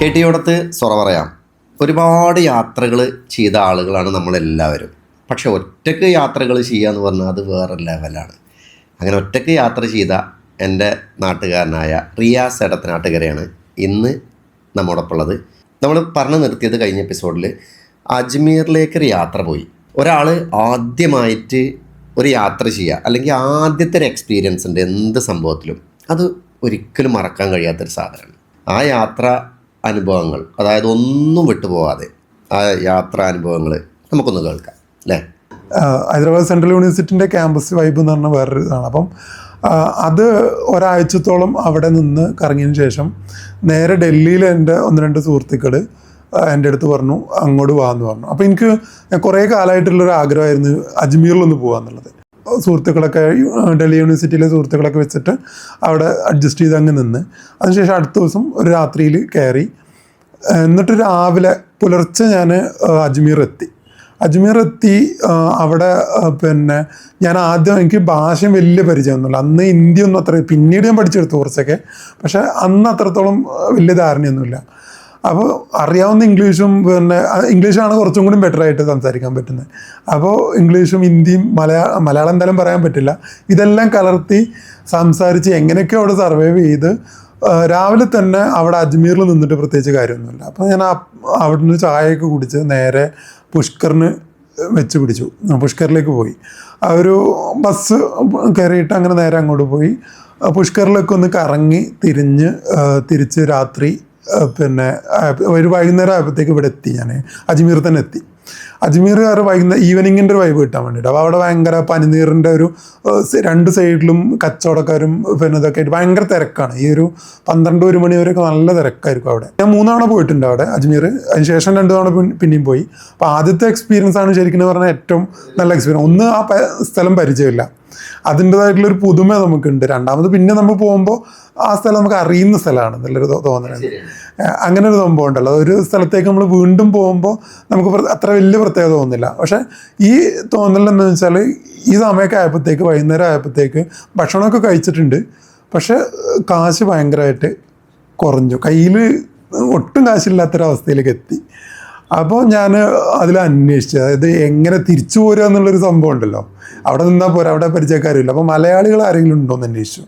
കെട്ടിയോടത്ത് സൊറ പറയാം. ഒരുപാട് യാത്രകൾ ചെയ്ത ആളുകളാണ് നമ്മളെല്ലാവരും. പക്ഷെ ഒറ്റയ്ക്ക് യാത്രകൾ ചെയ്യുക എന്ന് പറഞ്ഞാൽ അത് വേറെ ലെവലാണ്. അങ്ങനെ ഒറ്റയ്ക്ക് യാത്ര ചെയ്ത എൻ്റെ നാട്ടുകാരനായ റിയാസ് എടത്തനാട്ടുകരയാണ് ഇന്ന് നമ്മോടൊപ്പം ഉള്ളത്. നമ്മൾ പറഞ്ഞു നിർത്തിയത് കഴിഞ്ഞ എപ്പിസോഡിൽ അജ്മീറിലേക്കൊരു യാത്ര പോയി. ഒരാൾ ആദ്യമായിട്ട് ഒരു യാത്ര ചെയ്യുക, അല്ലെങ്കിൽ ആദ്യത്തെ ഒരു എക്സ്പീരിയൻസ് ഉണ്ട് എന്ത് സംഭവത്തിലും, അത് ഒരിക്കലും മറക്കാൻ കഴിയാത്തൊരു സാധനമാണ്. ആ യാത്ര അനുഭവങ്ങൾ, അതായത് ഒന്നും വിട്ടുപോകാതെ ആ യാത്രാ അനുഭവങ്ങൾ നമുക്കൊന്ന് കേൾക്കാം അല്ലേ. ഹൈദരാബാദ് സെൻട്രൽ യൂണിവേഴ്സിറ്റിൻ്റെ ക്യാമ്പസ് വൈബ് എന്ന് പറഞ്ഞ വേറൊരു ഇതാണ്. അപ്പം അത് ഒരാഴ്ചത്തോളം അവിടെ നിന്ന് കറങ്ങിയതിന് ശേഷം നേരെ ഡൽഹിയിൽ എൻ്റെ 1-2 സുഹൃത്തുക്കൾ എൻ്റെ അടുത്ത് പറഞ്ഞു അങ്ങോട്ട് പോകാമെന്ന് പറഞ്ഞു. അപ്പോൾ എനിക്ക് കുറേ കാലമായിട്ടുള്ളൊരു ആഗ്രഹമായിരുന്നു അജ്മീറിലൊന്ന് പോകുക എന്നുള്ളത്. സുഹൃത്തുക്കളൊക്കെ ഡൽഹി യൂണിവേഴ്സിറ്റിയിലെ സുഹൃത്തുക്കളൊക്കെ വെച്ചിട്ട് അവിടെ അഡ്ജസ്റ്റ് ചെയ്ത് അങ്ങ് നിന്ന് അതിനുശേഷം അടുത്ത ദിവസം ഒരു രാത്രിയിൽ കയറി. എന്നിട്ട് രാവിലെ പുലർച്ചെ ഞാൻ അജ്മീർ എത്തി. അവിടെ പിന്നെ ഞാൻ ആദ്യം, എനിക്ക് ഭാഷയും വലിയ പരിചയമൊന്നുമില്ല. അന്ന് ഹിന്ദി ഒന്നും അത്ര, പിന്നീട് ഞാൻ പഠിച്ചെടുത്തു കുറച്ചൊക്കെ, പക്ഷെ അന്ന് അത്രത്തോളം വലിയ ധാരണയൊന്നുമില്ല. അപ്പോൾ അറിയാവുന്ന ഇംഗ്ലീഷും പിന്നെ ഇംഗ്ലീഷാണ് കുറച്ചും കൂടി ബെറ്ററായിട്ട് സംസാരിക്കാൻ പറ്റുന്നത്. അപ്പോൾ ഇംഗ്ലീഷും ഹിന്ദിയും മലയാളം എന്തായാലും പറയാൻ പറ്റില്ല. ഇതെല്ലാം കലർത്തി സംസാരിച്ച് എങ്ങനെയൊക്കെ അവിടെ സർവൈവ് ചെയ്ത് രാവിലെ തന്നെ അവിടെ അജ്മീറിൽ നിന്നിട്ട് പ്രത്യേകിച്ച് കാര്യമൊന്നുമില്ല. അപ്പോൾ ഞാൻ അവിടുന്ന് ചായയൊക്കെ കുടിച്ച് നേരെ പുഷ്കറിന് വെച്ച് പിടിച്ചു. പുഷ്കറിലേക്ക് പോയി. ഒരു ബസ് കയറിയിട്ട് അങ്ങനെ നേരെ അങ്ങോട്ട് പോയി പുഷ്കറിലേക്ക് ഒന്ന് കറങ്ങി തിരിച്ച് രാത്രി പിന്നെ ഒരു വൈകുന്നേരം ആയപ്പോഴത്തേക്ക് ഇവിടെ എത്തി. ഞാൻ അജ്മീർ തന്നെ എത്തി. അജ്മീർ ഈവനിങ്ങിൻ്റെ ഒരു വൈബ് കിട്ടാൻ വേണ്ടിയിട്ട്. അപ്പോൾ അവിടെ ഭയങ്കര പനിനീറിൻ്റെ ഒരു 2 സൈഡിലും കച്ചവടക്കാരും പിന്നെ ഇതൊക്കെ ആയിട്ട് ഭയങ്കര തിരക്കാണ്. ഈ ഒരു 12-1 മണി വരെയൊക്കെ നല്ല തിരക്കായിരിക്കും അവിടെ. ഞാൻ 3 തവണ പോയിട്ടുണ്ട് അവിടെ അജ്മീർ. അതിന് ശേഷം 2 തവണ പിന്നെയും പോയി. അപ്പോൾ ആദ്യത്തെ എക്സ്പീരിയൻസ് ആണ് ശരിക്കും പറഞ്ഞാൽ ഏറ്റവും നല്ല എക്സ്പീരിയൻസ്. ഒന്ന്, ആ സ്ഥലം പരിചയമില്ല, അതിൻ്റെതായിട്ടുള്ളൊരു പുതുമ നമുക്കുണ്ട്. രണ്ടാമത് പിന്നെ നമ്മൾ പോകുമ്പോൾ ആ സ്ഥലം നമുക്ക് അറിയുന്ന സ്ഥലമാണ് എന്നുള്ളൊരു തോന്നലുണ്ട്. അങ്ങനെ ഒരു സംഭവം ഉണ്ടല്ലോ, ഒരു സ്ഥലത്തേക്ക് നമ്മൾ വീണ്ടും പോകുമ്പോൾ നമുക്ക് അത്ര വലിയ പ്രത്യേകത തോന്നുന്നില്ല. പക്ഷേ ഈ തോന്നലെന്ന് വെച്ചാൽ ഈ സമയമൊക്കെ ആയപ്പോഴത്തേക്ക്, വൈകുന്നേരം ആയപ്പോഴത്തേക്ക് ഭക്ഷണമൊക്കെ കഴിച്ചിട്ടുണ്ട്, പക്ഷെ കാശ് ഭയങ്കരമായിട്ട് കുറഞ്ഞു. കയ്യിൽ ഒട്ടും കാശില്ലാത്തൊരവസ്ഥയിലേക്ക് എത്തി. അപ്പോൾ ഞാൻ അതിൽ അന്വേഷിച്ചു, അതായത് എങ്ങനെ തിരിച്ചു പോരുക എന്നുള്ളൊരു സംഭവം ഉണ്ടല്ലോ. അവിടെ നിന്നാൽ പോരാ, അവിടെ പരിചയക്കാരില്ല. അപ്പോൾ മലയാളികൾ ആരെങ്കിലും ഉണ്ടോ എന്ന് അന്വേഷിച്ചു.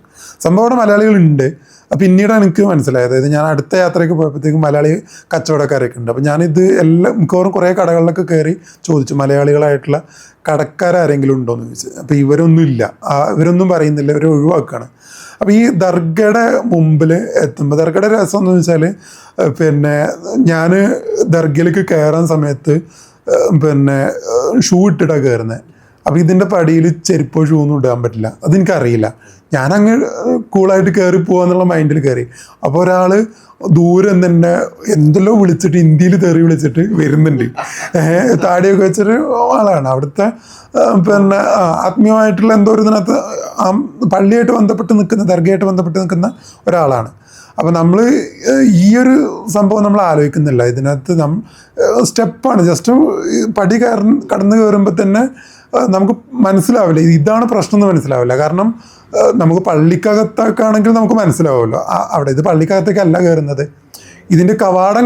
സംഭവം അവിടെ മലയാളികളുണ്ട്. പിന്നീടാണ് എനിക്ക് മനസ്സിലായത്. അതായത് ഞാൻ അടുത്ത യാത്രയ്ക്ക് പോയപ്പോഴത്തേക്കും മലയാളി കച്ചവടക്കാരൊക്കെ ഉണ്ട്. അപ്പോൾ ഞാനിത് മിക്കവാറും കുറേ കടകളിലൊക്കെ കയറി ചോദിച്ചു, മലയാളികളായിട്ടുള്ള കടക്കാരെങ്കിലും ഉണ്ടോ എന്ന് ചോദിച്ചു. അപ്പോൾ ഇവരൊന്നും പറയുന്നില്ല, ഇവരെ ഒഴിവാക്കുകയാണ്. അപ്പോൾ ഈ ദർഗയുടെ മുമ്പിൽ എത്തുമ്പോൾ, ദർഗയുടെ രസം എന്ന് വെച്ചാൽ പിന്നെ ഞാൻ ദർഗയിലേക്ക് കയറാൻ സമയത്ത് പിന്നെ ഷൂ ഇട്ടിട്ടാണ് കയറുന്നത്. അപ്പോൾ ഇതിൻ്റെ പടിയിൽ ചെരുപ്പോ ഷൂ ഒന്നും ഇടാൻ പറ്റില്ല. അതെനിക്കറിയില്ല. ഞാനങ്ങ് കൂളായിട്ട് കയറി പോകാന്നുള്ള മൈൻഡിൽ കയറി. അപ്പോൾ ഒരാൾ ദൂരെ തന്നെ എന്തെല്ലോ വിളിച്ചിട്ട്, ഹിന്ദിയിൽ തെറി വിളിച്ചിട്ട് വരുന്നുണ്ട്. താടിയൊക്കെ വെച്ചൊരു ആളാണ്. അവിടുത്തെ പിന്നെ ആത്മീയമായിട്ടുള്ള എന്തോ ഒരു ഇതിനകത്ത് പള്ളിയായിട്ട് ബന്ധപ്പെട്ട് നിൽക്കുന്ന, ദർഗയായിട്ട് ബന്ധപ്പെട്ട് നിൽക്കുന്ന ഒരാളാണ്. അപ്പോൾ നമ്മൾ ഈ ഒരു സംഭവം നമ്മൾ ആലോചിക്കുന്നില്ല. ഇതിനകത്ത് സ്റ്റെപ്പാണ്, ജസ്റ്റ് പടി കടന്ന് കയറുമ്പോൾ തന്നെ നമുക്ക് മനസ്സിലാവില്ല ഇതാണ് പ്രശ്നം എന്ന് മനസ്സിലാവില്ല. കാരണം നമുക്ക് പള്ളിക്കകത്തൊക്കെ ആണെങ്കിൽ നമുക്ക് മനസ്സിലാവുമല്ലോ. അവിടെ ഇത് പള്ളിക്കകത്തേക്കല്ല കയറുന്നത്, ഇതിൻ്റെ കവാടം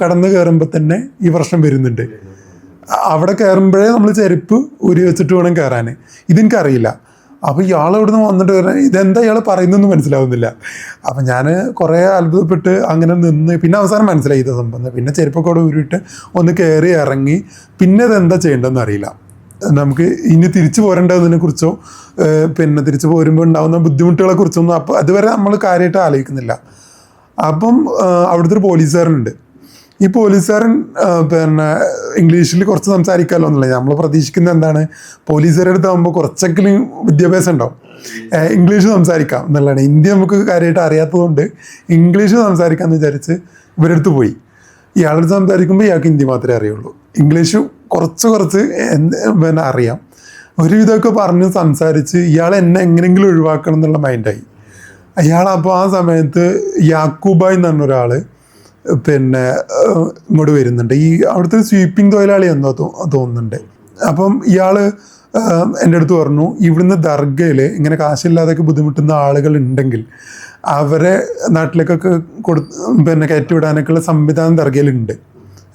കടന്ന് കയറുമ്പോൾ തന്നെ ഈ പ്രശ്നം വരുന്നുണ്ട്. അവിടെ കയറുമ്പോഴേ നമ്മൾ ചെരുപ്പ് ഊരി വെച്ചിട്ട് വേണം കയറാൻ. ഇതെനിക്കറിയില്ല. അപ്പോൾ ഇയാൾ ഇവിടുന്ന് വന്നിട്ട് ഇതെന്താ ഇയാൾ പറയുന്നതെന്ന് മനസ്സിലാവുന്നില്ല. അപ്പം ഞാൻ കുറേ അത്ഭുതപ്പെട്ട് അങ്ങനെ നിന്ന് പിന്നെ അവസാനം മനസ്സിലായി ഇത് സംബന്ധം. പിന്നെ ചെരുപ്പൊക്കെ അവിടെ ഊരിയിട്ട് ഒന്ന് കയറി ഇറങ്ങി. പിന്നെ ഇതെന്താ ചെയ്യേണ്ടതെന്ന് അറിയില്ല. നമുക്ക് ഇനി തിരിച്ചു പോരേണ്ടതിനെ കുറിച്ചോ പിന്നെ തിരിച്ചു പോരുമ്പോൾ ഉണ്ടാകുന്ന ബുദ്ധിമുട്ടുകളെ കുറിച്ചൊന്നും അപ്പോൾ അതുവരെ നമ്മൾ കാര്യമായിട്ട് ആലോചിക്കുന്നില്ല. അപ്പം അവിടുത്തെ ഒരു പോലീസുകാരനുണ്ട്. ഈ പോലീസുകാരൻ പിന്നെ ഇംഗ്ലീഷിൽ കുറച്ച് സംസാരിക്കാമല്ലോ എന്നുള്ളത്. നമ്മൾ പ്രതീക്ഷിക്കുന്നത് എന്താണ്, പോലീസുകാരുടെ അടുത്താകുമ്പോൾ കുറച്ചെങ്കിലും വിദ്യാഭ്യാസം ഉണ്ടാവും, ഇംഗ്ലീഷ് സംസാരിക്കാം എന്നുള്ളതാണ്. ഹിന്ദി നമുക്ക് കാര്യമായിട്ട് അറിയാത്തതുകൊണ്ട് ഇംഗ്ലീഷ് സംസാരിക്കാമെന്ന് വിചാരിച്ച് ഇവരെടുത്ത് പോയി. ഇയാളടുത്ത് സംസാരിക്കുമ്പോൾ ഇയാൾക്ക് ഹിന്ദി മാത്രമേ അറിയുള്ളൂ. ഇംഗ്ലീഷ് കുറച്ച് പിന്നെ അറിയാം. ഒരുവിധമൊക്കെ പറഞ്ഞ് സംസാരിച്ച് ഇയാൾ എന്നെ എങ്ങനെയെങ്കിലും ഒഴിവാക്കണം എന്നുള്ള മൈൻഡായി. അയാളപ്പോൾ ആ സമയത്ത് യാക്കൂബായ് എന്ന് പറഞ്ഞ ഒരാൾ പിന്നെ ഇങ്ങോട്ട് വരുന്നുണ്ട്. ഈ അവിടുത്തെ സ്വീപ്പിംഗ് തൊഴിലാളി എന്നോ തോന്നുന്നുണ്ട്. അപ്പം ഇയാൾ എൻ്റെ അടുത്ത് പറഞ്ഞു, ഇവിടുന്ന് ദർഗയിൽ ഇങ്ങനെ കാശില്ലാതൊക്കെ ബുദ്ധിമുട്ടുന്ന ആളുകൾ ഉണ്ടെങ്കിൽ അവരെ നാട്ടിലേക്കൊക്കെ പിന്നെ കയറ്റിവിടാനൊക്കെയുള്ള സംവിധാനം ദർഗയിലുണ്ട്.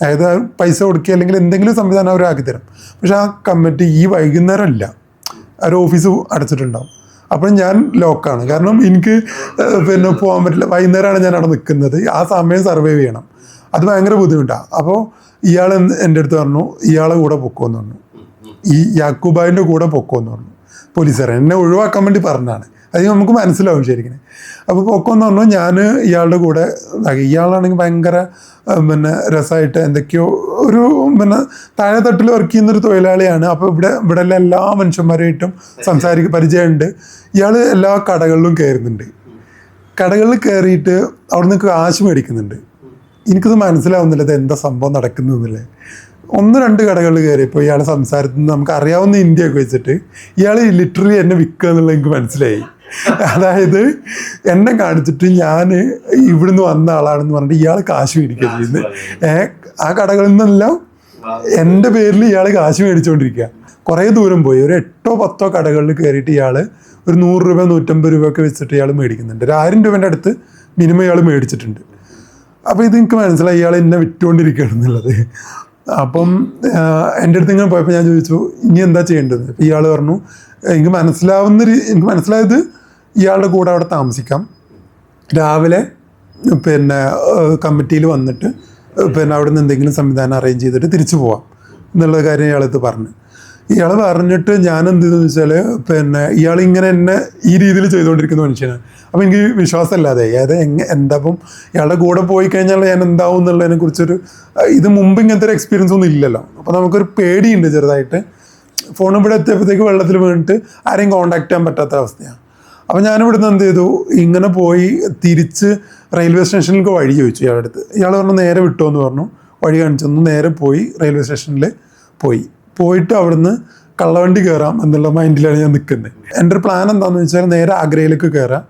അതായത് പൈസ കൊടുക്കുക അല്ലെങ്കിൽ എന്തെങ്കിലും സംവിധാനം അവർ ആക്കിത്തരും. പക്ഷെ ആ കമ്മിറ്റി ഈ വൈകുന്നേരം ഇല്ല, ഒരു ഓഫീസ് അടച്ചിട്ടുണ്ടാവും. അപ്പോൾ ഞാൻ ലോക്കാണ്, കാരണം എനിക്ക് പിന്നെ പോകാൻ പറ്റില്ല. വൈകുന്നേരമാണ് ഞാൻ അവിടെ നിൽക്കുന്നത്, ആ സമയം സർവൈവ് ചെയ്യണം. അത് ഭയങ്കര ബുദ്ധിമുട്ടാണ്. അപ്പോൾ ഇയാൾ എൻ്റെ അടുത്ത് പറഞ്ഞു ഇയാളെ കൂടെ പൊക്കോന്ന് പറഞ്ഞു, ഈ യാക്കൂബായിൻ്റെ കൂടെ പൊക്കോന്ന് പറഞ്ഞു. പോലീസുകാരൻ എന്നെ ഒഴിവാക്കാൻ വേണ്ടി പറഞ്ഞതാണ്, അത് നമുക്ക് മനസ്സിലാവും ശരിക്കും. അപ്പോൾ പൊക്കോന്ന് പറഞ്ഞു. ഞാൻ ഇയാളുടെ കൂടെ ഇയാളാണെങ്കിൽ ഭയങ്കര പിന്നെ രസമായിട്ട് എന്തൊക്കെയോ ഒരു പിന്നെ താഴെ തട്ടിൽ വർക്ക് ചെയ്യുന്നൊരു തൊഴിലാളിയാണ്. അപ്പോൾ ഇവിടെ എല്ലാ മനുഷ്യന്മാരായിട്ടും പരിചയമുണ്ട്. ഇയാൾ എല്ലാ കടകളിലും കയറുന്നുണ്ട്. കടകളിൽ കയറിയിട്ട് അവിടെ നിന്ന് കാശ് മേടിക്കുന്നുണ്ട്. എനിക്കത് മനസ്സിലാവുന്നില്ല ഇത് എന്താ സംഭവം നടക്കുന്നതെന്നില്ലേ. 1-2 കടകളിൽ കയറിയപ്പോൾ ഇയാൾ സംസാരത്തിൽ നിന്ന് നമുക്ക് അറിയാവുന്ന ഇന്ത്യയൊക്കെ വെച്ചിട്ട് ഇയാൾ ലിറ്ററലി എന്നെ വിൽക്കുക എന്നുള്ളത് എനിക്ക് മനസ്സിലായി. അതായത് എന്നെ കാണിച്ചിട്ട് ഞാൻ ഇവിടുന്ന് വന്ന ആളാണെന്ന് പറഞ്ഞിട്ട് ഇയാൾ കാശ് മേടിക്കുക ചെയ്യുന്നത്. ആ കടകളിൽ നിന്നെല്ലാം എൻ്റെ പേരിൽ ഇയാൾ കാശ് മേടിച്ചുകൊണ്ടിരിക്കുക. കുറേ ദൂരം പോയി, ഒരു 8-10 കടകളിൽ കയറിയിട്ട് ഇയാൾ ഒരു 100 രൂപ 150 രൂപയൊക്കെ വെച്ചിട്ട് ഇയാൾ മേടിക്കുന്നുണ്ട്. ഒരു 1000 രൂപേൻ്റെ അടുത്ത് മിനിമം ഇയാൾ മേടിച്ചിട്ടുണ്ട്. അപ്പോൾ ഇത് എനിക്ക് മനസ്സിലായി ഇയാൾ എന്നെ വിറ്റുകൊണ്ടിരിക്കുകയാണെന്നുള്ളത്. അപ്പം എൻ്റെ അടുത്ത് ഇങ്ങനെ പോയപ്പോൾ ഞാൻ ചോദിച്ചു ഇനി എന്താ ചെയ്യേണ്ടത്. അപ്പോൾ ഇയാൾ പറഞ്ഞു എനിക്ക് മനസ്സിലായത് ഇയാളുടെ കൂടെ അവിടെ താമസിക്കാം, രാവിലെ പിന്നെ കമ്മിറ്റിയിൽ വന്നിട്ട് പിന്നെ അവിടെ നിന്ന് എന്തെങ്കിലും സംവിധാനം അറേഞ്ച് ചെയ്തിട്ട് തിരിച്ചു പോവാം എന്നുള്ള കാര്യം ഇയാളത്ത് പറഞ്ഞു. ഇയാൾ പറഞ്ഞിട്ട് ഞാൻ എന്ത് ചെയ്തെന്ന് വെച്ചാൽ പിന്നെ ഇയാളിങ്ങനെ എന്നെ ഈ രീതിയിൽ ചെയ്തുകൊണ്ടിരിക്കുന്ന മനുഷ്യനാണ്. അപ്പോൾ എനിക്ക് വിശ്വാസമില്ലാതെ എന്താ ഇപ്പം ഇയാളുടെ കൂടെ പോയി കഴിഞ്ഞാൽ ഞാൻ എന്താവും എന്നുള്ളതിനെ കുറിച്ചൊരു ഇത് മുമ്പ് ഇങ്ങനത്തെ ഒരു എക്സ്പീരിയൻസ് ഒന്നും ഇല്ലല്ലോ. അപ്പോൾ നമുക്കൊരു പേടിയുണ്ട് ചെറുതായിട്ട്. ഫോൺ ഇവിടെ എത്തിയപ്പോഴത്തേക്ക് വെള്ളത്തിൽ വീണിട്ട് ആരെയും കോൺടാക്ട് ചെയ്യാൻ പറ്റാത്ത അവസ്ഥയാണ്. അപ്പോൾ ഞാനിവിടുന്ന് എന്ത് ചെയ്തു, ഇങ്ങനെ പോയി തിരിച്ച് റെയിൽവേ സ്റ്റേഷനിലേക്ക് വഴി ചോദിച്ചു ഇയാളുടെ അടുത്ത്. ഇയാൾ പറഞ്ഞു നേരെ വിട്ടോ എന്ന് പറഞ്ഞു. വഴി കാണിച്ചു തന്നു. നേരെ പോയി റെയിൽവേ സ്റ്റേഷനിൽ പോയിട്ട് അവിടുന്ന് കള്ളവണ്ടി കയറാം എന്നുള്ള മൈൻഡിലാണ് ഞാൻ നിൽക്കുന്നത്. എൻ്റെ ഒരു പ്ലാൻ എന്താണെന്ന് വെച്ചാൽ നേരെ ആഗ്രയിലേക്ക് കയറാം,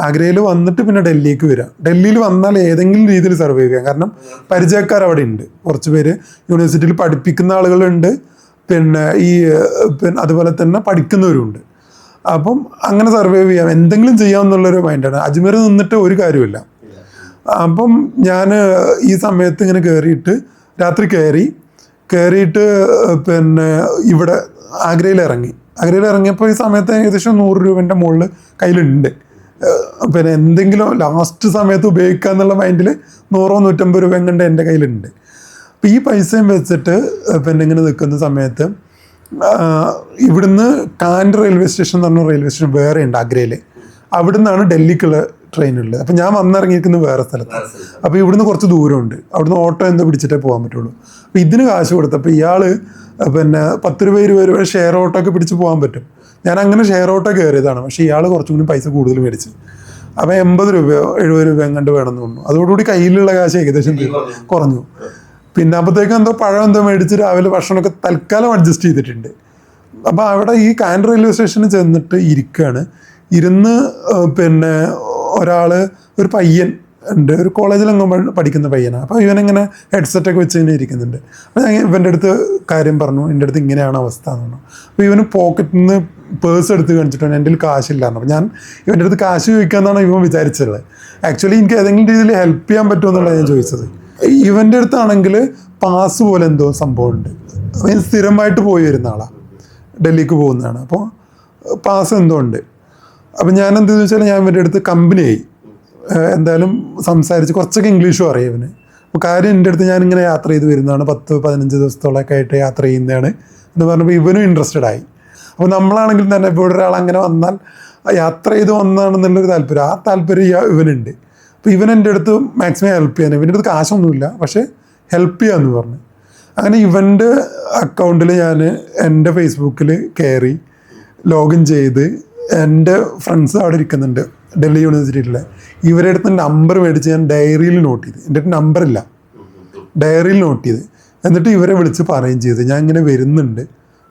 ആഗ്രയിൽ വന്നിട്ട് പിന്നെ ഡൽഹിക്ക് വരാം. ഡൽഹിയിൽ വന്നാൽ ഏതെങ്കിലും രീതിയിൽ സർവൈവ് ചെയ്യാം, കാരണം പരിചയക്കാർ അവിടെ ഉണ്ട്, കുറച്ച് പേര് യൂണിവേഴ്സിറ്റിയിൽ പഠിപ്പിക്കുന്ന ആളുകളുണ്ട്, പിന്നെ അതുപോലെ തന്നെ പഠിക്കുന്നവരുണ്ട്. അപ്പം അങ്ങനെ സർവൈവ് ചെയ്യാം, എന്തെങ്കിലും ചെയ്യാമെന്നുള്ളൊരു മൈൻഡാണ്. അജ്മീർ നിന്നിട്ട് ഒരു കാര്യമില്ല. അപ്പം ഞാൻ ഈ സമയത്ത് ഇങ്ങനെ രാത്രി കയറിയിട്ട് പിന്നെ ഇവിടെ ആഗ്രയിൽ ഇറങ്ങിയപ്പോൾ ഈ സമയത്ത് ഏകദേശം 100 രൂപേൻ്റെ മുകളിൽ കയ്യിലുണ്ട്. പിന്നെ എന്തെങ്കിലും ലാസ്റ്റ് സമയത്ത് ഉപയോഗിക്കുക എന്നുള്ള മൈൻഡിൽ 100-150 രൂപ കണ്ട് എൻ്റെ കയ്യിലുണ്ട്. അപ്പോൾ ഈ പൈസയും വെച്ചിട്ട് പിന്നെ ഇങ്ങനെ നിൽക്കുന്ന സമയത്ത് ഇവിടുന്ന് കാൻഡ് റെയിൽവേ സ്റ്റേഷൻ എന്ന് പറഞ്ഞ റെയിൽവേ സ്റ്റേഷൻ വേറെ ഉണ്ട് ആഗ്രയിൽ. അവിടെ നിന്നാണ് ഡൽഹിക്കുള്ള ട്രെയിനുള്ളത്. അപ്പം ഞാൻ വന്നിറങ്ങിയിരിക്കുന്നത് വേറെ സ്ഥലത്താണ്. അപ്പോൾ ഇവിടുന്ന് കുറച്ച് ദൂരമുണ്ട്, അവിടുന്ന് ഓട്ടോ എന്തോ പിടിച്ചിട്ടേ പോകാൻ പറ്റുള്ളൂ. അപ്പോൾ ഇതിന് കാശ് കൊടുത്തപ്പോൾ ഇയാൾ പിന്നെ 10 രൂപ 20 രൂപ ഷെയർ ഓട്ടോ ഒക്കെ പിടിച്ച് പോകാൻ പറ്റും. ഞാൻ അങ്ങനെ ഷെയർ ഓട്ടോ കയറിയതാണ്, പക്ഷേ ഇയാൾ കുറച്ചും കൂടി പൈസ കൂടുതൽ മേടിച്ചു. അപ്പോൾ 80 രൂപയോ 70 രൂപ എങ്ങാണ്ട് വേണമെന്ന് തോന്നുന്നു. അതോടുകൂടി കയ്യിലുള്ള കാശ് ഏകദേശം കുറഞ്ഞു. പിന്നെ അപ്പോഴത്തേക്കും എന്തോ പഴം എന്തോ മേടിച്ച് രാവിലെ ഭക്ഷണമൊക്കെ തൽക്കാലം അഡ്ജസ്റ്റ് ചെയ്തിട്ടുണ്ട്. അപ്പോൾ അവിടെ ഈ കാൻഡ് റെയിൽവേ സ്റ്റേഷനിൽ ചെന്നിട്ട് ഇരുന്ന് പിന്നെ ഒരു പയ്യൻ ഉണ്ട്, ഒരു കോളേജിലെങ്ങും പഠിക്കുന്ന പയ്യനാണ്. അപ്പോൾ ഇവനിങ്ങനെ ഹെഡ്സെറ്റൊക്കെ വെച്ച് ഇങ്ങനെ ഇരിക്കുന്നുണ്ട്. അപ്പോൾ ഞാൻ ഇവൻ്റെ അടുത്ത് കാര്യം പറഞ്ഞു, എൻ്റെ അടുത്ത് ഇങ്ങനെയാണ് അവസ്ഥ എന്ന് പറഞ്ഞു. അപ്പോൾ ഇവന് പോക്കറ്റിൽ നിന്ന് പേഴ്സ് എടുത്ത് കാണിച്ചിട്ടാണ് എൻ്റെ കയ്യിൽ കാശില്ലായിരുന്നു. അപ്പോൾ ഞാൻ ഇവൻ്റെ അടുത്ത് കാശ് ചോദിക്കാമെന്നാണ് ഇവൻ വിചാരിച്ചത്. ആക്ച്വലി എനിക്ക് ഏതെങ്കിലും രീതിയിൽ ഹെൽപ്പ് ചെയ്യാൻ പറ്റുമെന്നുള്ളതാണ് ഞാൻ ചോദിച്ചത്. ഇവൻ്റെ അടുത്താണെങ്കിൽ പാസ് പോലെ എന്തോ സംഭവമുണ്ട്. അവൻ സ്ഥിരമായിട്ട് പോയി വരുന്ന ആളാണ്, ഡൽഹിക്ക് പോകുന്നതാണ്. അപ്പോൾ പാസ് എന്തോ ഉണ്ട്. അപ്പം ഞാൻ എന്തെന്ന് വെച്ചാൽ ഞാൻ ഇവൻ്റെ അടുത്ത് കമ്പനിയായി, എന്തായാലും സംസാരിച്ച് കുറച്ചൊക്കെ ഇംഗ്ലീഷും അറിയാം ഇവന്. അപ്പോൾ കാര്യം എൻ്റെ അടുത്ത് ഞാനിങ്ങനെ യാത്ര ചെയ്ത് വരുന്നതാണ്, 10-15 ദിവസത്തോളമൊക്കെ ആയിട്ട് യാത്ര ചെയ്യുന്നതാണ് എന്ന് പറഞ്ഞപ്പോൾ ഇവനും ഇൻട്രസ്റ്റഡ് ആയി. അപ്പോൾ നമ്മളാണെങ്കിൽ തന്നെ ഇപ്പോൾ ഒരാൾ അങ്ങനെ വന്നാൽ യാത്ര ചെയ്ത് വന്നതാണെന്നുള്ളൊരു താല്പര്യം, ആ താല്പര്യം ഇവനുണ്ട്. അപ്പോൾ ഇവൻ എൻ്റെ അടുത്ത് മാക്സിമം ഹെൽപ്പ് ചെയ്യാൻ, ഇവൻ്റെ അടുത്ത് കാശൊന്നുമില്ല പക്ഷേ ഹെൽപ്പ് ചെയ്യാമെന്ന് പറഞ്ഞു. അങ്ങനെ ഇവൻ്റെ അക്കൗണ്ടിൽ ഞാൻ എൻ്റെ ഫേസ്ബുക്കിൽ കയറി ലോഗിൻ ചെയ്ത് എൻ്റെ ഫ്രണ്ട്സ് അവിടെ ഇരിക്കുന്നുണ്ട് ഡൽഹി യൂണിവേഴ്സിറ്റിയിലെ, ഇവരുടെ അടുത്ത് നമ്പർ മേടിച്ച് ഞാൻ ഡയറിയിൽ നോട്ട് ചെയ്ത്, എൻ്റെ അടുത്ത് നമ്പറില്ല, ഡയറിയിൽ നോട്ട് ചെയ്ത് എന്നിട്ട് ഇവരെ വിളിച്ച് പറയുകയും ചെയ്ത് ഞാൻ ഇങ്ങനെ വരുന്നുണ്ട്,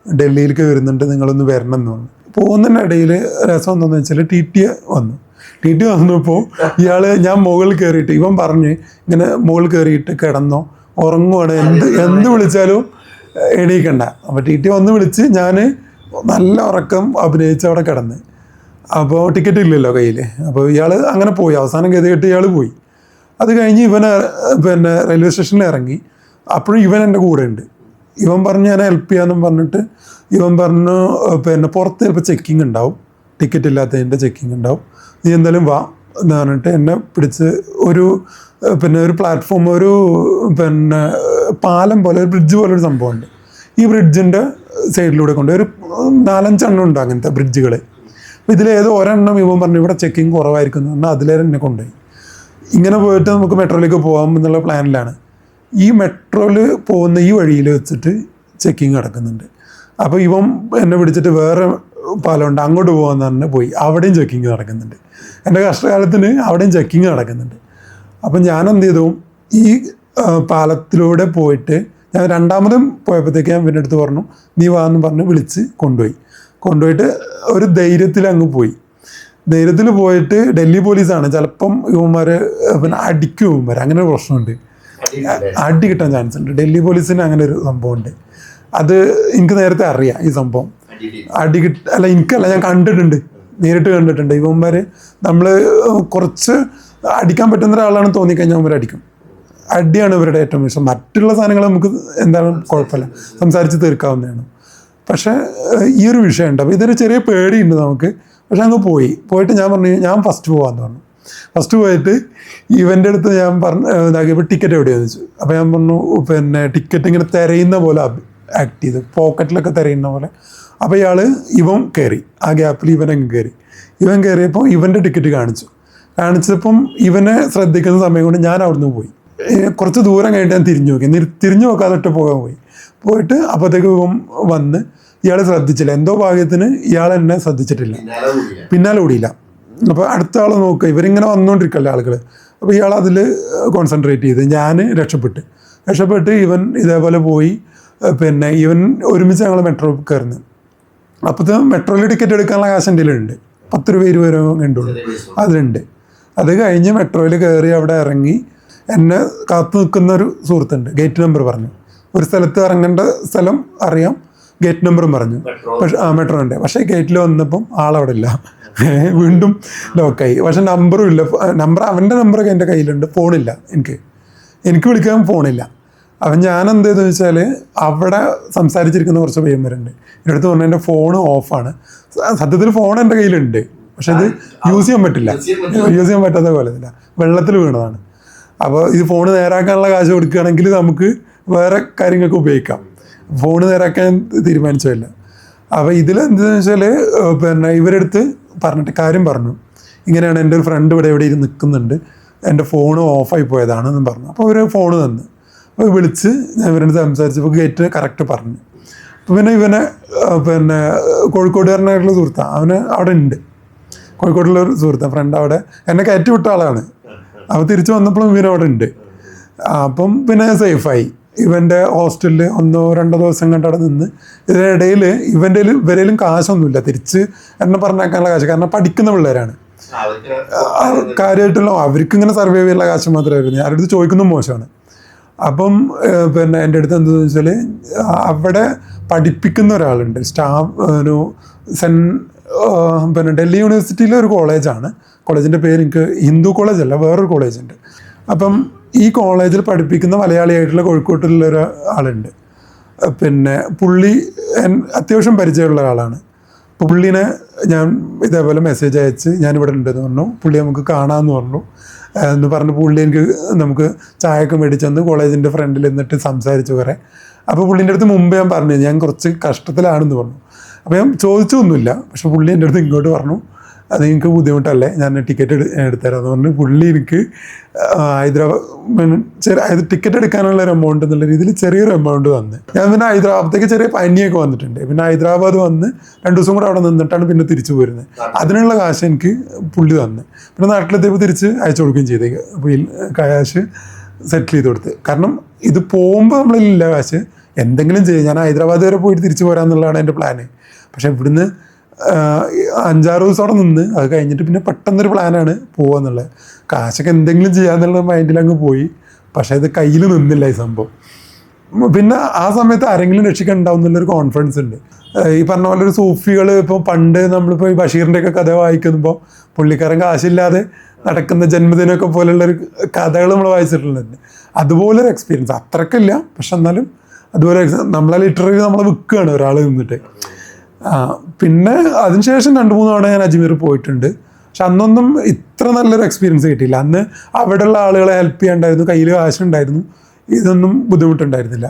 ഡൽഹിയിലേക്ക് വരുന്നുണ്ട്, നിങ്ങളൊന്ന് വരണം എന്ന് പറഞ്ഞു. പോകുന്നതിനിടയിൽ രസം എന്താണെന്ന് വെച്ചാൽ ടി ടി വന്നപ്പോൾ ഞാൻ മുകളിൽ കയറിയിട്ട് ഇവൻ പറഞ്ഞ് ഇങ്ങനെ മുകളിൽ കയറിയിട്ട് കിടന്നോ ഉറങ്ങുവാണ്, എന്ത് വിളിച്ചാലും എണീക്കണ്ട. അപ്പോൾ ടി ടി വന്ന് വിളിച്ച് ഞാൻ നല്ല ഉറക്കം അഭിനയിച്ച് അവിടെ കിടന്ന്. അപ്പോൾ ടിക്കറ്റ് ഇല്ലല്ലോ കയ്യിൽ. അപ്പോൾ ഇയാൾ അങ്ങനെ പോയി, അവസാനം ഗതി കെട്ട് ഇയാൾ പോയി. അത് കഴിഞ്ഞ് ഇവൻ പിന്നെ റെയിൽവേ സ്റ്റേഷനിൽ ഇറങ്ങി. അപ്പോഴും ഇവൻ എൻ്റെ കൂടെ ഉണ്ട്. ഇവൻ പറഞ്ഞു ഞാൻ ഹെൽപ്പ് ചെയ്യാമെന്നും പറഞ്ഞിട്ട് ഇവൻ പറഞ്ഞു പിന്നെ പുറത്ത് ചിലപ്പോൾ ചെക്കിങ് ഉണ്ടാവും, ടിക്കറ്റ് ഇല്ലാത്തതിൻ്റെ ചെക്കിങ് ഉണ്ടാവും, നീ എന്തായാലും വാ എന്ന് പറഞ്ഞിട്ട് എന്നെ പിടിച്ച് ഒരു പ്ലാറ്റ്ഫോം, ഒരു പിന്നെ പാലം പോലെ, ഒരു ബ്രിഡ്ജ് പോലെ ഒരു സംഭവമുണ്ട്. ഈ ബ്രിഡ്ജിൻ്റെ സൈഡിലൂടെ കൊണ്ട് ഒരു 4-5 എണ്ണം ഉണ്ട് അങ്ങനത്തെ ബ്രിഡ്ജുകൾ. അപ്പോൾ ഇതിലേതോ ഒരെണ്ണം ഇവൻ പറഞ്ഞു ഇവിടെ ചെക്കിങ് കുറവായിരിക്കും എന്ന് പറഞ്ഞാൽ അതിലേറെ എന്നെ കൊണ്ടുപോയി. ഇങ്ങനെ പോയിട്ട് നമുക്ക് മെട്രോയിലേക്ക് പോകാം എന്നുള്ള പ്ലാനിലാണ്. ഈ മെട്രോയിൽ പോകുന്ന ഈ വഴിയിൽ വെച്ചിട്ട് ചെക്കിങ് നടക്കുന്നുണ്ട്. അപ്പോൾ ഇവൻ എന്നെ പിടിച്ചിട്ട് വേറെ പാലമുണ്ട് അങ്ങോട്ട് പോകാമെന്ന് പറഞ്ഞ് പോയി, അവിടെയും ചെക്കിങ് നടക്കുന്നുണ്ട്. എൻ്റെ കഷ്ടകാലത്തിന് അവിടെയും ചെക്കിങ് നടക്കുന്നുണ്ട്. അപ്പം ഞാൻ എന്ത് ചെയ്തു, ഈ പാലത്തിലൂടെ പോയിട്ട് ഞാൻ രണ്ടാമതും പോയപ്പോഴത്തേക്ക് ഞാൻ പിന്നെ അടുത്ത് പറഞ്ഞു നീ വാ എന്ന് പറഞ്ഞ് വിളിച്ച് കൊണ്ടുപോയിട്ട് ഒരു ധൈര്യത്തിൽ അങ്ങ് പോയി. ധൈര്യത്തിൽ പോയിട്ട് ഡൽഹി പോലീസാണ്, ചിലപ്പം ഇവന്മാർ പിന്നെ അടിക്കും ഇവന്മാർ, അങ്ങനെ ഒരു പ്രശ്നമുണ്ട്, അടി കിട്ടാൻ ചാൻസ് ഉണ്ട്. ഡൽഹി പോലീസിന് അങ്ങനെ ഒരു സംഭവമുണ്ട്. അത് എനിക്ക് നേരത്തെ അറിയാം ഈ സംഭവം. എനിക്കല്ല, ഞാൻ കണ്ടിട്ടുണ്ട്, നേരിട്ട് കണ്ടിട്ടുണ്ട്. ഇവന്മാർ നമ്മൾ കുറച്ച് അടിക്കാൻ പറ്റുന്ന ഒരാളാണ് തോന്നിക്കഴിഞ്ഞാൽ ഇവന്മാർ അടിക്കും. അടിയാണ് ഇവരുടെ ഏറ്റവും ഇഷ്ടം. മറ്റുള്ള സാധനങ്ങൾ നമുക്ക് എന്താണ് കുഴപ്പമില്ല, സംസാരിച്ച് തീർക്കാവുന്നതാണ്. പക്ഷേ ഈ ഒരു വിഷയമുണ്ട്. അപ്പോൾ ഇതൊരു ചെറിയ പേടിയുണ്ട് നമുക്ക്. പക്ഷെ അങ്ങ് പോയിട്ട് ഞാൻ പറഞ്ഞു ഞാൻ ഫസ്റ്റ് പോകാമെന്ന് പറഞ്ഞു. ഫസ്റ്റ് പോയിട്ട് ഇവൻ്റെ അടുത്ത് ഞാൻ പറഞ്ഞു ഇതാക്കിയപ്പോൾ ടിക്കറ്റ് എവിടെയാണെന്ന് ചോദിച്ചു. അപ്പോൾ ഞാൻ പറഞ്ഞു പിന്നെ ടിക്കറ്റ് ഇങ്ങനെ തിരയുന്ന പോലെ ആക്ട് ചെയ്ത്, പോക്കറ്റിലൊക്കെ തിരയുന്ന പോലെ. അപ്പോൾ ഇവൻ കയറി, ആ ഗ്യാപ്പിൽ ഇവനങ്ങ് കയറി. ഇവൻ കയറിയപ്പോൾ ഇവൻ്റെ ടിക്കറ്റ് കാണിച്ചപ്പം ഇവനെ ശ്രദ്ധിക്കുന്ന സമയം കൊണ്ട് ഞാൻ അവിടുന്ന് പോയി. കുറച്ച് ദൂരം കഴിഞ്ഞിട്ട് ഞാൻ തിരിഞ്ഞു നോക്കാതെ ഒറ്റ പോയിട്ട് അപ്പോഴത്തേക്ക് ഇവൻ വന്ന് ഇയാൾ ശ്രദ്ധിച്ചില്ല, എന്തോ ഭാഗ്യത്തിന് ഇയാൾ എന്നെ ശ്രദ്ധിച്ചിട്ടില്ല, പിന്നാലെ ഓടിയില്ല. അപ്പോൾ അടുത്ത ആൾ നോക്കുക, ഇവരിങ്ങനെ വന്നുകൊണ്ടിരിക്കല്ലേ ആളുകൾ. അപ്പോൾ ഇയാൾ അതിൽ കോൺസെൻട്രേറ്റ് ചെയ്ത് ഞാൻ രക്ഷപ്പെട്ട് ഇവൻ ഇതേപോലെ പോയി. പിന്നെ ഇവൻ ഒരുമിച്ച് ഞങ്ങൾ മെട്രോ കയറുന്നത്. അപ്പോഴത്തെ മെട്രോയിൽ ടിക്കറ്റ് എടുക്കാനുള്ള കാശ് എൻ്റെ കയ്യിലുണ്ട്, 10 രൂപ 20 രൂപ കണ്ടുള്ളൂ, അതിലുണ്ട്. അത് കഴിഞ്ഞ് മെട്രോയിൽ കയറി അവിടെ ഇറങ്ങി എന്നെ കാത്തു നിൽക്കുന്ന ഒരു സുഹൃത്തുണ്ട്. ഗേറ്റ് നമ്പർ പറഞ്ഞു, ഒരു സ്ഥലത്ത് ഇറങ്ങേണ്ട സ്ഥലം അറിയാം, ഗേറ്റ് നമ്പറും പറഞ്ഞു. പക്ഷേ മെട്രോ ഉണ്ട്. പക്ഷേ ഗേറ്റിൽ വന്നപ്പം ആളവിടെ ഇല്ല, വീണ്ടും ലോക്കായി. പക്ഷെ നമ്പറും ഇല്ല. അവൻ്റെ നമ്പറൊക്കെ എൻ്റെ കയ്യിലുണ്ട്, ഫോണില്ല, എനിക്ക് വിളിക്കാൻ ഫോണില്ല. അപ്പം ഞാൻ എന്ത് ചെയ്തെന്ന് വെച്ചാൽ അവിടെ സംസാരിച്ചിരിക്കുന്ന കുറച്ച് പയ്യന്മാരുണ്ട്. എൻ്റെ അടുത്ത് പറഞ്ഞാൽ എൻ്റെ ഫോണ് ഓഫാണ്. സത്യത്തിൽ ഫോൺ എൻ്റെ കയ്യിലുണ്ട്, പക്ഷെ അത് യൂസ് ചെയ്യാൻ പറ്റാത്ത പോലെ ഇല്ല, വെള്ളത്തിൽ വീണതാണ്. അപ്പോൾ ഇത് ഫോണ് നേരാക്കാനുള്ള കാശ് കൊടുക്കുകയാണെങ്കിൽ നമുക്ക് വേറെ കാര്യങ്ങൾക്ക് ഉപയോഗിക്കാം. ഫോണ് നേരാക്കാൻ തീരുമാനിച്ചില്ല. അപ്പോൾ ഇതിലെന്താണെന്ന് വെച്ചാൽ പിന്നെ ഇവരെടുത്ത് പറഞ്ഞിട്ട് കാര്യം പറഞ്ഞു, ഇങ്ങനെയാണ് എൻ്റെ ഒരു ഫ്രണ്ട് ഇവിടെ നിൽക്കുന്നുണ്ട്, എൻ്റെ ഫോണ് ഓഫായി പോയതാണെന്ന് പറഞ്ഞു. അപ്പോൾ അവർ ഫോണ് തന്നു. അപ്പോൾ വിളിച്ച് ഞാൻ ഇവരുടെ സംസാരിച്ചപ്പോൾ ഗേറ്റ് കറക്റ്റ് പറഞ്ഞു. അപ്പോൾ പിന്നെ ഇവനെ പിന്നെ കോഴിക്കോടുകാരനായിട്ടുള്ള സുഹൃത്താണ്, അവന് അവിടെ ഉണ്ട്, കോഴിക്കോടുള്ള ഒരു സുഹൃത്താണ്, ഫ്രണ്ട് അവിടെ എന്നെ കയറ്റി വിട്ട ആളാണ്. അപ്പോൾ തിരിച്ച് വന്നപ്പോഴും ഇവൻ അവിടെ ഉണ്ട്. അപ്പം പിന്നെ സേഫായി. ഇവൻ്റെ ഹോസ്റ്റലിൽ 1-2 ദിവസം കണ്ട് അവിടെ നിന്ന്. ഇതിനിടയിൽ ഇവരേലും കാശൊന്നുമില്ല, തിരിച്ച് എന്നെ പറഞ്ഞേക്കാനുള്ള കാശ്, കാരണം പഠിക്കുന്ന പിള്ളേരാണ്. കാര്യമായിട്ടുള്ള അവർക്ക് ഇങ്ങനെ സർവൈവ് ചെയ്യാനുള്ള കാശ് മാത്രമായിരുന്നു. ആരുടെ അടുത്ത് ചോദിക്കുന്നതും മോശമാണ്. അപ്പം പിന്നെ എൻ്റെ അടുത്ത് എന്താണെന്ന് വെച്ചാൽ അവിടെ പഠിപ്പിക്കുന്ന ഒരാളുണ്ട്, പിന്നെ ഡൽഹി യൂണിവേഴ്സിറ്റിയിലെ ഒരു കോളേജാണ്. കോളേജിൻ്റെ പേര് എനിക്ക് ഹിന്ദു കോളേജല്ല, വേറൊരു കോളേജുണ്ട്. അപ്പം ഈ കോളേജിൽ പഠിപ്പിക്കുന്ന മലയാളിയായിട്ടുള്ള കോഴിക്കോട്ടുള്ള ഒരാളുണ്ട്. പിന്നെ പുള്ളി അത്യാവശ്യം പരിചയമുള്ള ആളാണ്. പുള്ളിനെ ഞാൻ ഇതേപോലെ മെസ്സേജ് അയച്ച് ഞാനിവിടെ ഉണ്ടെന്ന് പറഞ്ഞു, പുള്ളി നമുക്ക് കാണാമെന്ന് പറഞ്ഞു. എന്ന് പറഞ്ഞ് പുള്ളി നമുക്ക് ചായയൊക്കെ മേടിച്ചെന്ന് കോളേജിൻ്റെ ഫ്രണ്ടിൽ നിന്നിട്ട് സംസാരിച്ചു കുറേ. അപ്പോൾ പുള്ളീൻ്റെ അടുത്ത് മുമ്പ് ഞാൻ പറഞ്ഞു ഞാൻ കുറച്ച് കഷ്ടത്തിലാണെന്ന് പറഞ്ഞു. അപ്പോൾ ഞാൻ ചോദിച്ചൊന്നുമില്ല, പക്ഷെ പുള്ളി എൻ്റെ അടുത്ത് ഇങ്ങോട്ട് പറഞ്ഞു അത് എനിക്ക് ബുദ്ധിമുട്ടല്ലേ, ഞാൻ ടിക്കറ്റ് എടുത്തരാമെന്ന് പറഞ്ഞു. പുള്ളി എനിക്ക് ഹൈദരാബാദ് ടിക്കറ്റ് എടുക്കാനുള്ള ഒരു എമൗണ്ട് എന്നുള്ള രീതിയിൽ ചെറിയൊരു എമൗണ്ട് തന്ന്. ഞാൻ പിന്നെ ഹൈദരാബാദത്തേക്ക് ചെറിയ പനിയൊക്കെ വന്നിട്ടുണ്ട്. പിന്നെ ഹൈദരാബാദ് വന്ന് 2 ദിവസം കൂടെ അവിടെ നിന്നിട്ടാണ് പിന്നെ തിരിച്ചു പോരുന്നത്. അതിനുള്ള കാശ് എനിക്ക് പുള്ളി തന്ന്. പിന്നെ നാട്ടിലെത്തിയപ്പോൾ തിരിച്ച് അയച്ചു കൊടുക്കുകയും ചെയ്തേ, കാശ് സെറ്റിൽ ചെയ്ത് കൊടുത്ത്. കാരണം ഇത് പോകുമ്പോൾ നമ്മളില്ല കാശ്, എന്തെങ്കിലും ചെയ്യും. ഞാൻ ഹൈദരാബാദ് വരെ പോയിട്ട് തിരിച്ചു പോരാന്നുള്ളതാണ് എൻ്റെ പ്ലാന്. പക്ഷേ ഇവിടുന്ന് 5-6 ദിവസം അവിടെ നിന്ന് അത് കഴിഞ്ഞിട്ട് പിന്നെ പെട്ടെന്നൊരു പ്ലാനാണ് പോവാന്നുള്ളത്. കാശൊക്കെ എന്തെങ്കിലും ചെയ്യാന്നുള്ള മൈൻഡിൽ അങ്ങ് പോയി. പക്ഷേ ഇത് കയ്യിൽ നിന്നില്ല ഈ സംഭവം. പിന്നെ ആ സമയത്ത് ആരെങ്കിലും രക്ഷിക്കാൻ ഉണ്ടാവും എന്നുള്ളൊരു കോൺഫിഡൻസ് ഉണ്ട്. ഈ പറഞ്ഞ പോലെ ഒരു സൂഫികൾ ഇപ്പോൾ പണ്ട് നമ്മളിപ്പോൾ ഈ ബഷീറിൻ്റെ ഒക്കെ കഥ വായിക്കുമ്പോൾ പുള്ളിക്കാരൻ കാശില്ലാതെ നടക്കുന്ന ജന്മദിനമൊക്കെ പോലുള്ളൊരു കഥകൾ നമ്മൾ വായിച്ചിട്ടുള്ളത്. അതുപോലൊരു എക്സ്പീരിയൻസ് അത്രക്കില്ല, പക്ഷെ എന്നാലും അതുപോലെ നമ്മളെ ലിറ്ററലി നമ്മളെ വിൽക്കുകയാണ് ഒരാൾ നിന്നിട്ട്. പിന്നെ അതിനുശേഷം 2-3 തവണ ഞാൻ അജ്മീർ പോയിട്ടുണ്ട്. പക്ഷെ അന്നൊന്നും ഇത്ര നല്ലൊരു എക്സ്പീരിയൻസ് കിട്ടിയില്ല. അന്ന് അവിടെയുള്ള ആളുകളെ ഹെൽപ്പ് ചെയ്യാണ്ടായിരുന്നു, കയ്യിൽ കാശുണ്ടായിരുന്നു, ഇതൊന്നും ബുദ്ധിമുട്ടുണ്ടായിരുന്നില്ല.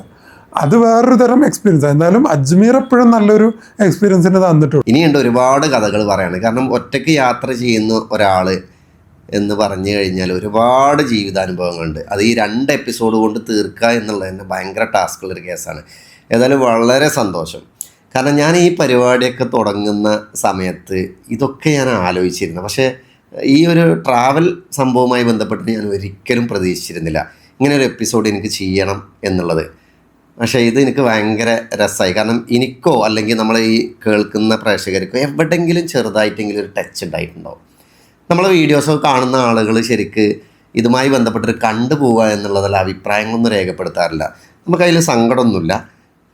അത് വേറൊരു തരം എക്സ്പീരിയൻസ്. എന്നാലും അജ്മീർ എപ്പോഴും നല്ലൊരു എക്സ്പീരിയൻസിന് തന്നിട്ടുള്ളൂ. ഇനിയുണ്ട് ഒരുപാട് കഥകൾ പറയാണ്. കാരണം ഒറ്റയ്ക്ക് യാത്ര ചെയ്യുന്ന ഒരാൾ എന്ന് പറഞ്ഞു കഴിഞ്ഞാൽ ഒരുപാട് ജീവിതാനുഭവങ്ങളുണ്ട്. അത് ഈ 2 എപ്പിസോഡ് കൊണ്ട് തീർക്കുക എന്നുള്ളത് തന്നെ ഭയങ്കര ടാസ്ക്കുള്ളൊരു കേസാണ്. ഏതായാലും വളരെ സന്തോഷം. കാരണം ഞാൻ ഈ പരിപാടിയൊക്കെ തുടങ്ങുന്ന സമയത്ത് ഇതൊക്കെ ഞാൻ ആലോചിച്ചിരുന്നു. പക്ഷേ ഈ ഒരു ട്രാവൽ സംഭവവുമായി ബന്ധപ്പെട്ട് ഞാൻ ഒരിക്കലും പ്രതീക്ഷിച്ചിരുന്നില്ല ഇങ്ങനെ ഒരു എപ്പിസോഡ് എനിക്ക് ചെയ്യണം എന്നുള്ളത്. പക്ഷേ ഇത് എനിക്ക് ഭയങ്കര രസമായി. കാരണം എനിക്കോ അല്ലെങ്കിൽ നമ്മളെ ഈ കേൾക്കുന്ന പ്രേക്ഷകർക്കോ എവിടെയെങ്കിലും ചെറുതായിട്ടെങ്കിലും ഒരു ടച്ച് ഉണ്ടായിട്ടുണ്ടാവും. നമ്മളെ വീഡിയോസൊക്കെ കാണുന്ന ആളുകൾ ശരിക്ക് ഇതുമായി ബന്ധപ്പെട്ട് കണ്ടുപോവുക എന്നുള്ളതല്ല, അഭിപ്രായങ്ങളൊന്നും രേഖപ്പെടുത്താറില്ല. നമുക്കതിൽ സങ്കടമൊന്നുമില്ല.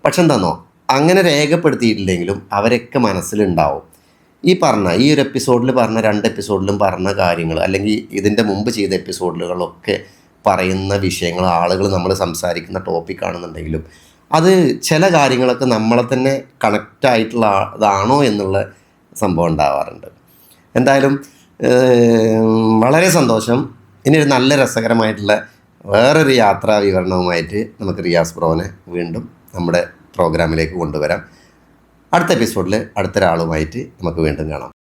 പക്ഷെ എന്താണെന്നോ, അങ്ങനെ രേഖപ്പെടുത്തിയിട്ടില്ലെങ്കിലും അവരൊക്കെ മനസ്സിലുണ്ടാവും ഈ ഒരു എപ്പിസോഡിൽ പറഞ്ഞ 2 എപ്പിസോഡിലും പറഞ്ഞ കാര്യങ്ങൾ, അല്ലെങ്കിൽ ഇതിൻ്റെ മുമ്പ് ചെയ്ത എപ്പിസോഡുകളൊക്കെ പറയുന്ന വിഷയങ്ങൾ, ആളുകൾ നമ്മൾ സംസാരിക്കുന്ന ടോപ്പിക്കാണെന്നുണ്ടെങ്കിലും അത് ചില കാര്യങ്ങളൊക്കെ നമ്മളെ തന്നെ കണക്റ്റ് ആയിട്ടുള്ളതാണോ എന്നുള്ള സംഭവം ഉണ്ടാവാറുണ്ട്. എന്തായാലും വളരെ സന്തോഷം. ഇനി ഒരു നല്ല രസകരമായിട്ടുള്ള വേറൊരു യാത്രാ വിവരണവുമായിട്ട് നമുക്ക് റിയാസ് ബ്രോനെ വീണ്ടും നമ്മുടെ പ്രോഗ്രാമിലേക്ക് കൊണ്ടുവരാം. അടുത്ത എപ്പിസോഡിൽ അടുത്തൊരാളുമായിട്ട് നമുക്ക് വീണ്ടും കാണാം.